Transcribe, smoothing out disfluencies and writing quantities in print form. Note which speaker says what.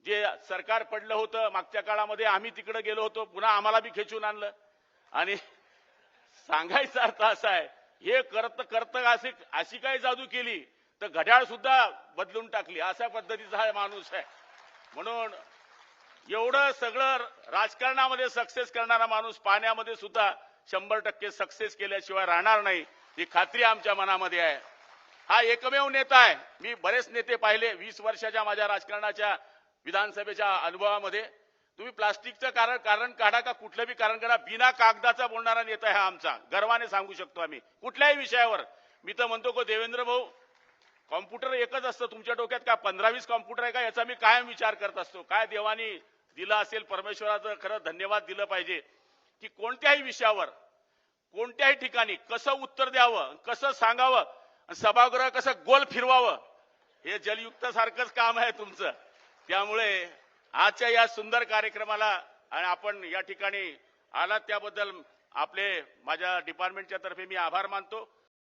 Speaker 1: जे सरकार पडलं होतं मागच्या काळामध्ये आम्ही तिकडे गेलो होतो, पुन्हा आम्हाला बी खेचून आणलं. आणि सांगायचा अर्थ असा आहे, हे करत अशी काय जादू केली तर घड्याळ सुद्धा बदलून टाकली, अशा पद्धतीचा हा माणूस आहे. म्हणून एवढं सगळं राजकारणामध्ये सक्सेस करणारा माणूस पाण्यामध्ये सुद्धा 100% सक्सेस केल्याशिवाय राहणार नाही, ही खात्री आमच्या मनामध्ये आहे. हा एकमेव नेता आहे. मी बरेच नेते पाहिले 20 वर्षाच्या माझ्या राजकारणाच्या विधानसभेच्या अनुभवामध्ये. तुम्ही प्लास्टिकचं कारण काढा का कुठलं बी कारण काढा, बिना कागदाचा बोलणारा नेता आहे हा आमचा. गर्वाने सांगू शकतो आम्ही कुठल्याही विषयावर. मी तर म्हणतो को देवेंद्र भाऊ, कॉम्प्युटर एकच असतं तुमच्या डोक्यात, का 15-20 कॉम्प्युटर आहे का, याचा मी कायम विचार करत असतो. काय देवानी दिला असेल, परमेश्वराचं खरं धन्यवाद दिलं पाहिजे की कोणत्याही विषयावर कोणत्याही ठिकाणी कसं उत्तर द्यावं, कसं सांगावं, सभागृह कसं गोल फिरवावं, हे जलयुक्त सारखंच काम आहे तुमचं. त्यामुळे आजच्या या सुंदर कार्यक्रमाला आणि आपण या ठिकाणी आलात त्याबद्दल आपले माझ्या डिपार्टमेंटच्या तर्फे मी आभार मानतो.